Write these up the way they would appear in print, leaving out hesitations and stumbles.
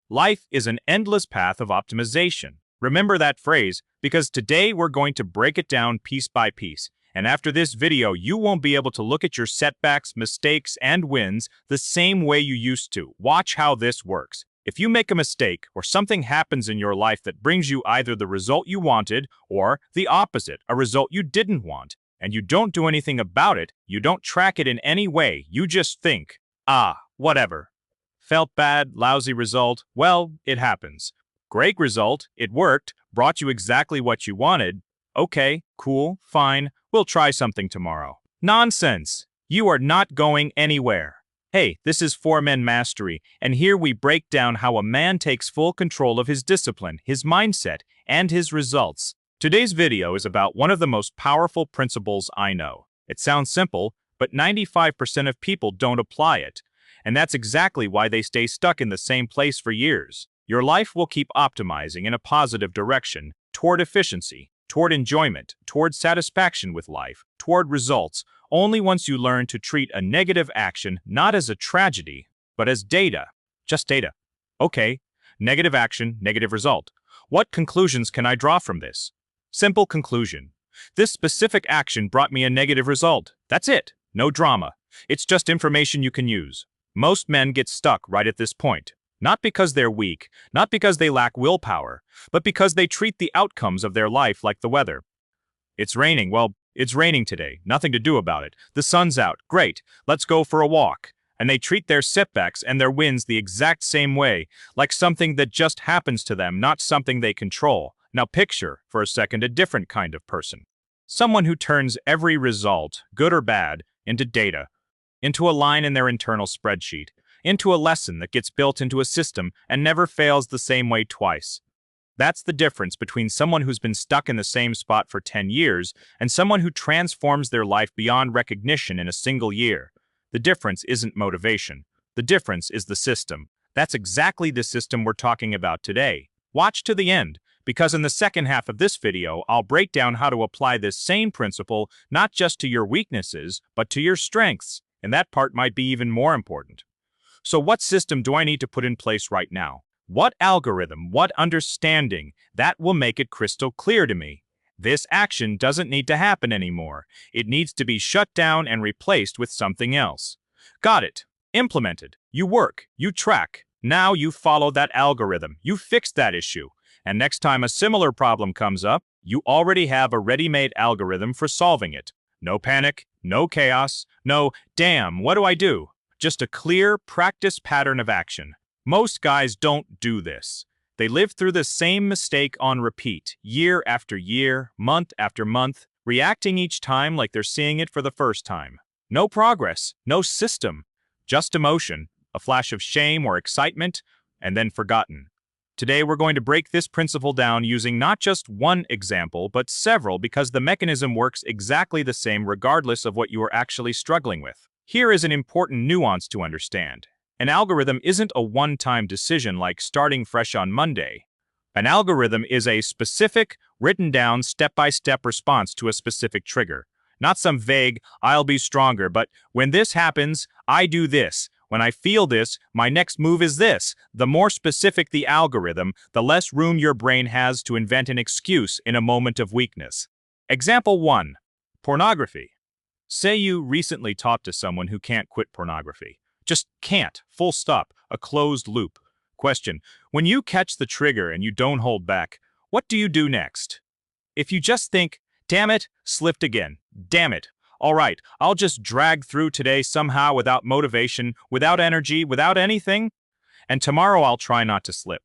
Life is an endless path of optimization. Remember that phrase, because today we're going to break it down piece by piece. And after this video, you won't be able to look at your setbacks, mistakes, and wins the same way you used to. Watch how this works. If you make a mistake or something happens in your life that brings you either the result you wanted or the opposite, a result you didn't want, and you don't do anything about it, you don't track it in any way, you just think, whatever. Felt bad, lousy result, well, it happens. Great result, it worked, brought you exactly what you wanted. Okay, cool, fine, we'll try something tomorrow. Nonsense! You are not going anywhere. Hey, this is 4Men Mastery, and here we break down how a man takes full control of his discipline, his mindset, and his results. Today's video is about one of the most powerful principles I know. It sounds simple, but 95% of people don't apply it. And that's exactly why they stay stuck in the same place for years. Your life will keep optimizing in a positive direction, toward efficiency, toward enjoyment, toward satisfaction with life, toward results, only once you learn to treat a negative action not as a tragedy, but as data. Just data. Okay, negative action, negative result. What conclusions can I draw from this? Simple conclusion. This specific action brought me a negative result. That's it. No drama. It's just information you can use. Most men get stuck right at this point. Not because they're weak, not because they lack willpower, but because they treat the outcomes of their life like the weather. It's raining. Well, it's raining today. Nothing to do about it. The sun's out. Great. Let's go for a walk. And they treat their setbacks and their wins the exact same way, like something that just happens to them, not something they control. Now picture, for a second, a different kind of person. Someone who turns every result, good or bad, into data, into a line in their internal spreadsheet, into a lesson that gets built into a system and never fails the same way twice. That's the difference between someone who's been stuck in the same spot for 10 years and someone who transforms their life beyond recognition in a single year. The difference isn't motivation. The difference is the system. That's exactly the system we're talking about today. Watch to the end, because in the second half of this video, I'll break down how to apply this same principle not just to your weaknesses, but to your strengths. And that part might be even more important. So what system do I need to put in place right now? What algorithm, what understanding? That will make it crystal clear to me. This action doesn't need to happen anymore. It needs to be shut down and replaced with something else. Got it. Implemented. You work. You track. Now you follow that algorithm. You fix that issue. And next time a similar problem comes up, you already have a ready-made algorithm for solving it. No panic, no chaos, no, damn, what do I do? Just a clear, practice pattern of action. Most guys don't do this. They live through the same mistake on repeat, year after year, month after month, reacting each time like they're seeing it for the first time. No progress, no system, just emotion, a flash of shame or excitement, and then forgotten. Today we're going to break this principle down using not just one example, but several, because the mechanism works exactly the same regardless of what you are actually struggling with. Here is an important nuance to understand. An algorithm isn't a one-time decision like starting fresh on Monday. An algorithm is a specific, written-down, step-by-step response to a specific trigger. Not some vague, I'll be stronger, but when this happens, I do this. When I feel this, my next move is this. The more specific the algorithm, the less room your brain has to invent an excuse in a moment of weakness. Example 1. Pornography. Say you recently talked to someone who can't quit pornography. Just can't. Full stop. A closed loop. Question. When you catch the trigger and you don't hold back, what do you do next? If you just think, damn it, slipped again. Damn it. All right, I'll just drag through today somehow without motivation, without energy, without anything, and tomorrow I'll try not to slip.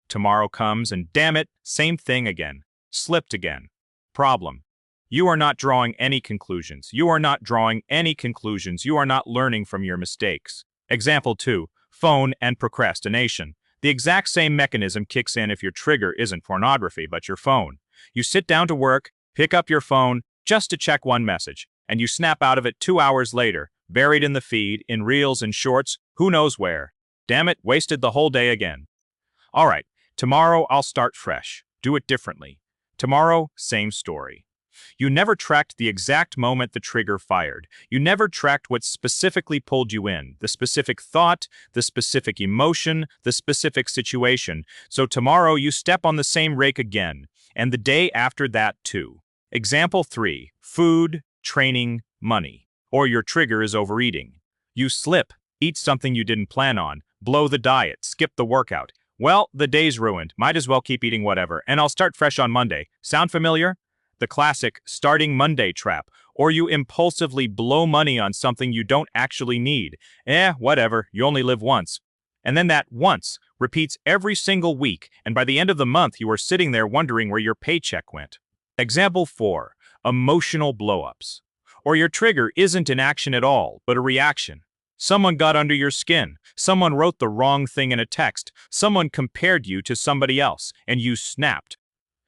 Tomorrow comes and damn it, same thing again. Slipped again. Problem. You are not drawing any conclusions. You are not drawing any conclusions. You are not learning from your mistakes. Example 2. Phone and procrastination. The exact same mechanism kicks in if your trigger isn't pornography, but your phone. You sit down to work, pick up your phone, just to check one message, and you snap out of it 2 hours later, buried in the feed, in reels and shorts, who knows where. Damn it, wasted the whole day again. All right, tomorrow I'll start fresh. Do it differently. Tomorrow, same story. You never tracked the exact moment the trigger fired. You never tracked what specifically pulled you in, the specific thought, the specific emotion, the specific situation. So tomorrow you step on the same rake again, and the day after that too. Example 3. Food, training, money. Or your trigger is overeating. You slip, eat something you didn't plan on, blow the diet, skip the workout. Well, the day's ruined. Might as well keep eating whatever, and I'll start fresh on Monday. Sound familiar? The classic starting Monday trap. Or you impulsively blow money on something you don't actually need. Whatever, you only live once. And then that once repeats every single week, and by the end of the month you are sitting there wondering where your paycheck went. Example 4. Emotional blow-ups. Or your trigger isn't an action at all, but a reaction. Someone got under your skin. Someone wrote the wrong thing in a text. Someone compared you to somebody else, and you snapped.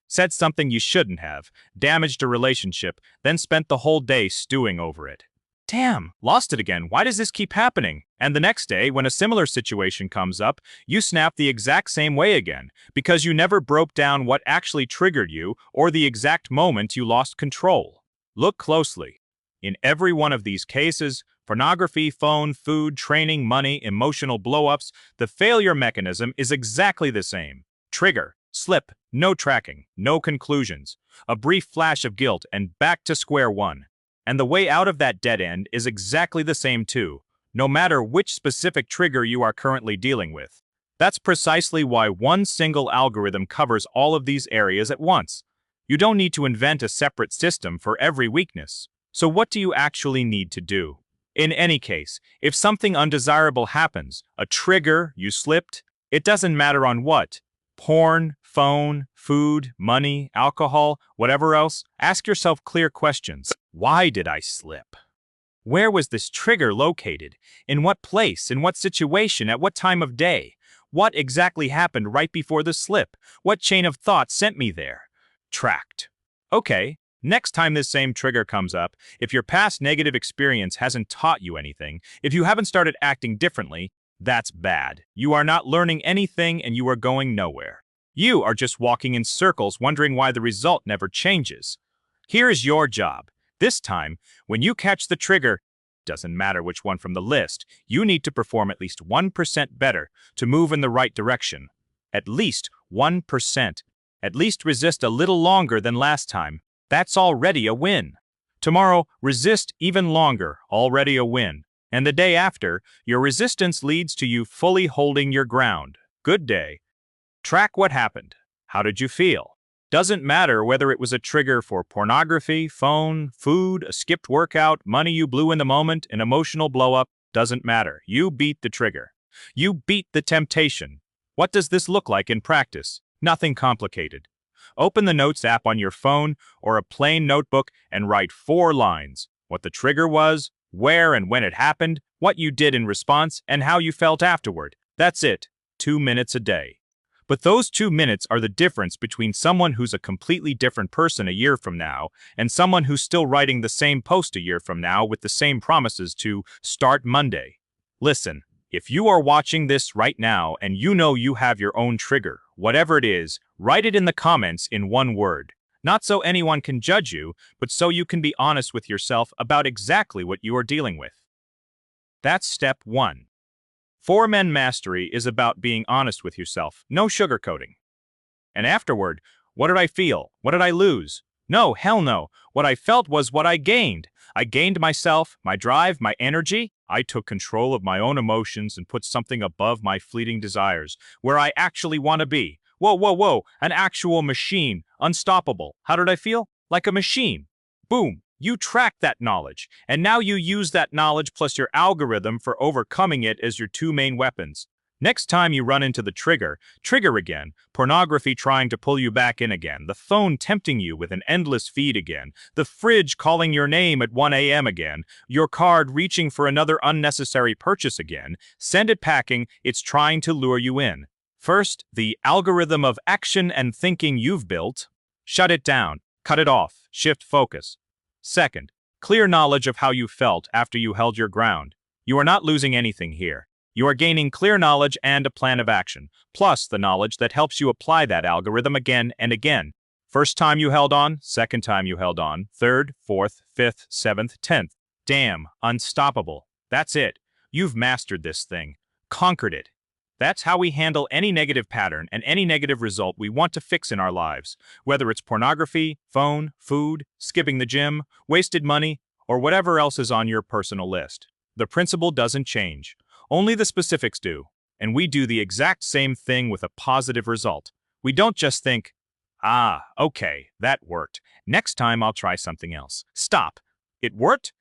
Said something you shouldn't have, damaged a relationship, then spent the whole day stewing over it. Damn, lost it again. Why does this keep happening? And the next day, when a similar situation comes up, you snap the exact same way again, because you never broke down what actually triggered you or the exact moment you lost control. Look closely. In every one of these cases, pornography, phone, food, training, money, emotional blow-ups, the failure mechanism is exactly the same. Trigger, slip, no tracking, no conclusions, a brief flash of guilt, and back to square one. And the way out of that dead end is exactly the same too, no matter which specific trigger you are currently dealing with. That's precisely why one single algorithm covers all of these areas at once. You don't need to invent a separate system for every weakness. So what do you actually need to do? In any case, if something undesirable happens, a trigger, you slipped, it doesn't matter on what. Porn, phone, food, money, alcohol, whatever else, ask yourself clear questions. Why did I slip? Where was this trigger located? In what place? In what situation? At what time of day? What exactly happened right before the slip? What chain of thought sent me there? Tracked. Okay, next time this same trigger comes up, if your past negative experience hasn't taught you anything, if you haven't started acting differently, that's bad. You are not learning anything and you are going nowhere. You are just walking in circles wondering why the result never changes. Here is your job. This time, when you catch the trigger, doesn't matter which one from the list, you need to perform at least 1% better to move in the right direction. At least 1%. At least resist a little longer than last time. That's already a win. Tomorrow, resist even longer, already a win. And the day after, your resistance leads to you fully holding your ground. Good day. Track what happened. How did you feel? Doesn't matter whether it was a trigger for pornography, phone, food, a skipped workout, money you blew in the moment, an emotional blow-up, doesn't matter. You beat the trigger. You beat the temptation. What does this look like in practice? Nothing complicated. Open the Notes app on your phone or a plain notebook and write 4 lines. What the trigger was, where and when it happened, what you did in response, and how you felt afterward. That's it. 2 minutes a day. But those 2 minutes are the difference between someone who's a completely different person a year from now and someone who's still writing the same post a year from now with the same promises to start Monday. Listen, if you are watching this right now and you know you have your own trigger, whatever it is, write it in the comments in 1 word. Not so anyone can judge you, but so you can be honest with yourself about exactly what you are dealing with. That's step 1. 4-Men Mastery is about being honest with yourself, no sugarcoating. And afterward, what did I feel? What did I lose? No, hell no. What I felt was what I gained. I gained myself, my drive, my energy. I took control of my own emotions and put something above my fleeting desires, where I actually want to be. Whoa, whoa, whoa, an actual machine, unstoppable. How did I feel? Like a machine. Boom. You track that knowledge, and now you use that knowledge plus your algorithm for overcoming it as your 2 main weapons. Next time you run into the trigger again, pornography trying to pull you back in again, the phone tempting you with an endless feed again, the fridge calling your name at 1 a.m. again, your card reaching for another unnecessary purchase again, send it packing, it's trying to lure you in. First, the algorithm of action and thinking you've built. Shut it down, cut it off, shift focus. Second, clear knowledge of how you felt after you held your ground. You are not losing anything here. You are gaining clear knowledge and a plan of action, plus the knowledge that helps you apply that algorithm again and again. First time you held on, second time you held on, third, fourth, fifth, seventh, 10th. Damn, unstoppable. That's it. You've mastered this thing. Conquered it. That's how we handle any negative pattern and any negative result we want to fix in our lives, whether it's pornography, phone, food, skipping the gym, wasted money, or whatever else is on your personal list. The principle doesn't change. Only the specifics do. And we do the exact same thing with a positive result. We don't just think, ah, okay, that worked. Next time I'll try something else. Stop. It worked?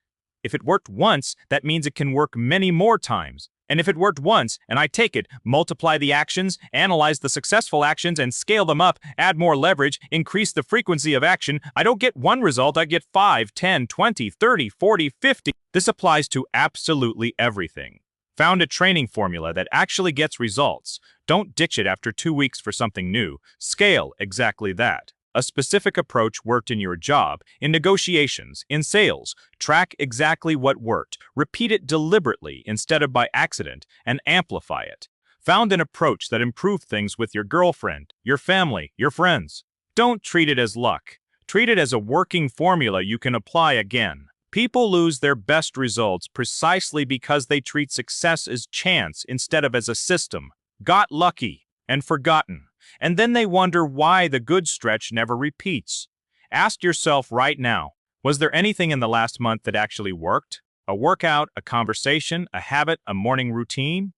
If it worked once, that means it can work many more times. And if it worked once, and I take it, multiply the actions, analyze the successful actions, and scale them up, add more leverage, increase the frequency of action, I don't get one result, I get 5, 10, 20, 30, 40, 50. This applies to absolutely everything. Found a training formula that actually gets results. Don't ditch it after 2 weeks for something new. Scale exactly that. A specific approach worked in your job, in negotiations, in sales. Track exactly what worked. Repeat it deliberately instead of by accident, and amplify it. Found an approach that improved things with your girlfriend, your family, your friends. Don't treat it as luck. Treat it as a working formula you can apply again. People lose their best results precisely because they treat success as chance instead of as a system. Got lucky and forgotten. And then they wonder why the good stretch never repeats. Ask yourself right now, was there anything in the last month that actually worked? A workout, a conversation, a habit, a morning routine?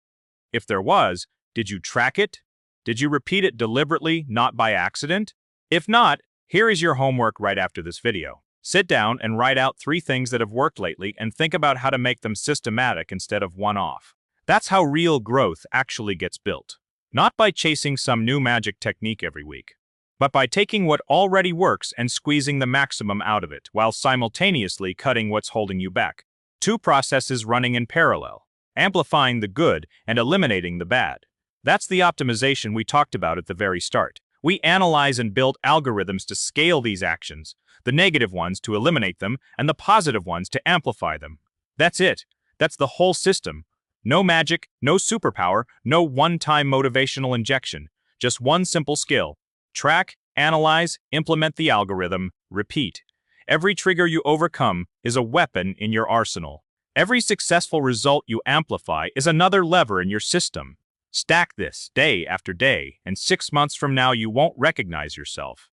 If there was, did you track it? Did you repeat it deliberately, not by accident? If not, here is your homework right after this video. Sit down and write out 3 things that have worked lately and think about how to make them systematic instead of one-off. That's how real growth actually gets built. Not by chasing some new magic technique every week, but by taking what already works and squeezing the maximum out of it, while simultaneously cutting what's holding you back. 2 processes running in parallel, amplifying the good and eliminating the bad. That's the optimization we talked about at the very start. We analyze and build algorithms to scale these actions, the negative ones to eliminate them, and the positive ones to amplify them. That's it. That's the whole system. No magic, no superpower, no one-time motivational injection. Just one simple skill. Track, analyze, implement the algorithm, repeat. Every trigger you overcome is a weapon in your arsenal. Every successful result you amplify is another lever in your system. Stack this day after day, and 6 months from now you won't recognize yourself.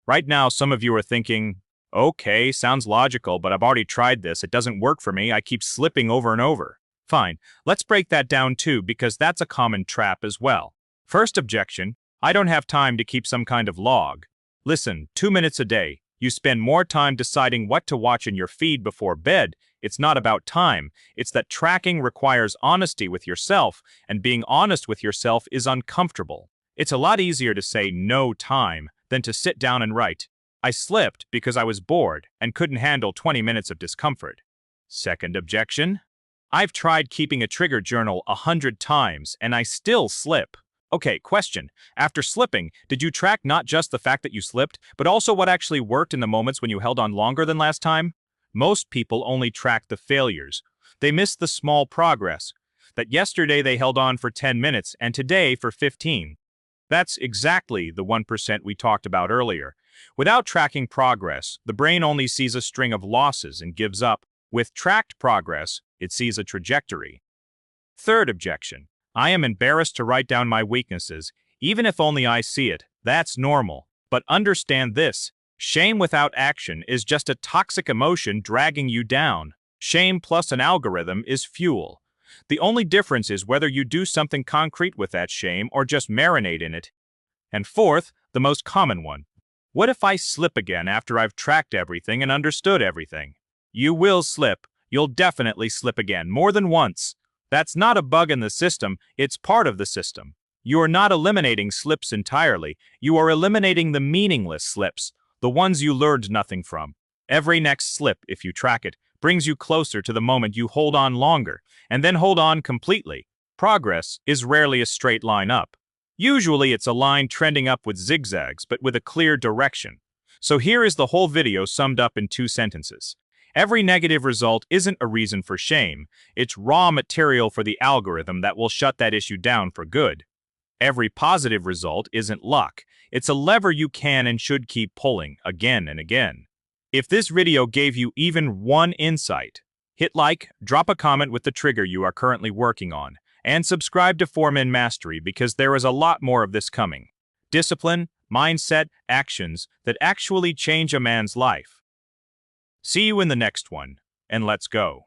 Right now, some of you are thinking, okay, sounds logical, but I've already tried this. It doesn't work for me. I keep slipping over and over. Fine, let's break that down too, because that's a common trap as well. First objection, I don't have time to keep some kind of log. Listen, 2 minutes a day. You spend more time deciding what to watch in your feed before bed. It's not about time. It's that tracking requires honesty with yourself, and being honest with yourself is uncomfortable. It's a lot easier to say no time than to sit down and write, I slipped because I was bored and couldn't handle 20 minutes of discomfort. Second objection, I've tried keeping a trigger journal 100 times and I still slip. Okay, question. After slipping, did you track not just the fact that you slipped, but also what actually worked in the moments when you held on longer than last time? Most people only track the failures. They miss the small progress. That yesterday they held on for 10 minutes and today for 15. That's exactly the 1% we talked about earlier. Without tracking progress, the brain only sees a string of losses and gives up. With tracked progress, it sees a trajectory. Third objection. I am embarrassed to write down my weaknesses, even if only I see it. That's normal. But understand this. Shame without action is just a toxic emotion dragging you down. Shame plus an algorithm is fuel. The only difference is whether you do something concrete with that shame or just marinate in it. And fourth, the most common one. What if I slip again after I've tracked everything and understood everything? You will slip. You'll definitely slip again, more than once. That's not a bug in the system, it's part of the system. You are not eliminating slips entirely. You are eliminating the meaningless slips, the ones you learned nothing from. Every next slip, if you track it, brings you closer to the moment you hold on longer, and then hold on completely. Progress is rarely a straight line up. Usually it's a line trending up with zigzags, but with a clear direction. So here is the whole video summed up in 2 sentences. Every negative result isn't a reason for shame. It's raw material for the algorithm that will shut that issue down for good. Every positive result isn't luck. It's a lever you can and should keep pulling again and again. If this video gave you even one insight, hit like, drop a comment with the trigger you are currently working on, and subscribe to 4-Min Mastery because there is a lot more of this coming. Discipline, mindset, actions that actually change a man's life. See you in the next one, and let's go.